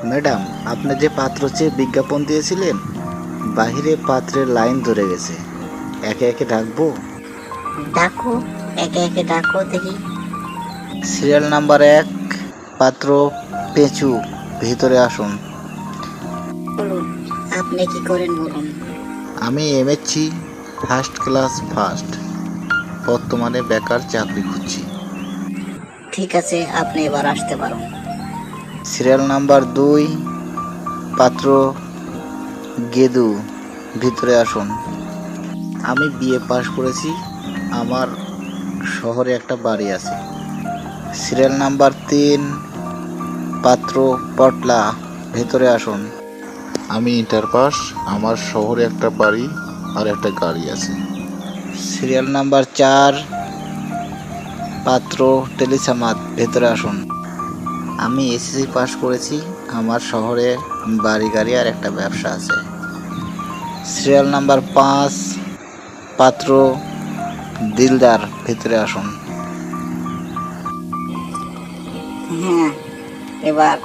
Madam, আপনি যে পাত্র চেয়ে বিজ্ঞাপন দিয়েছিলেন, বাহিরে পাত্রের লাইন ধরে গেছে। একে একে ডাকবো? ডাকো, একে একে ডাকো দেখি। সিরিয়াল নাম্বার 1, পাত্র পেঁচু, ভিতরে আসুন। বলুন, আপনি কি করেন বলুন। আমি এমএসসি, ফার্স্ট ক্লাস ফার্স্ট, বর্তমানে বেকার চাকরি খুঁজছি। ঠিক আছে, আপনি এবার আসতে পারুন। সিরিয়াল নাম্বার 2, পাত্র গেদু, ভিতরে আসুন। আমি বিএ পাশ করেছি, আমার শহরে একটা বাড়ি আছে। সিরিয়াল নাম্বার 3, পাত্র পটলা, ভেতরে আসুন। আমি ইন্টার পাস, আমার শহরে একটা বাড়ি আর একটা গাড়ি আছে। সিরিয়াল নাম্বার 4, পাত্র টেলিসামাদ, ভেতরে আসুন। আমি এসএসসি পাস করেছি, আমার শহরে বাড়ি গাড়ি আর একটা ব্যবসা আছে। সিরিয়াল নাম্বার 5, পাত্র দিলদার, ভেতরে আসুন। হ্যাঁ, এবার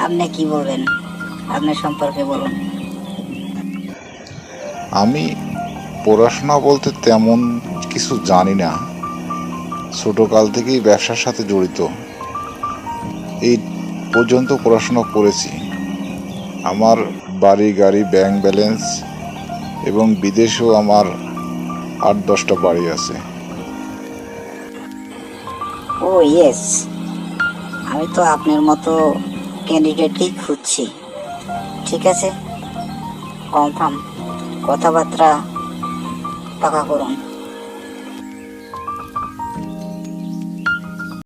আপনি কি বলবেন, আপনার সম্পর্কে বলুন। আমি পড়াশোনা বলতে তেমন কিছু জানি না, ছোটকাল থেকেই ব্যবসার সাথে জড়িত। এই পর্যন্ত পড়াশোনা করেছি। আমার বাড়ি গাড়ি ব্যাংক ব্যালেন্স এবং বিদেশেও আমার 8-10টা বাড়ি আছে। ও ইয়েস, আমি তো আপনার মতো ক্যান্ডিডেটকেই খুঁজছি। ঠিক আছে, কনফার্ম, কথাবার্তা পাকা করুন।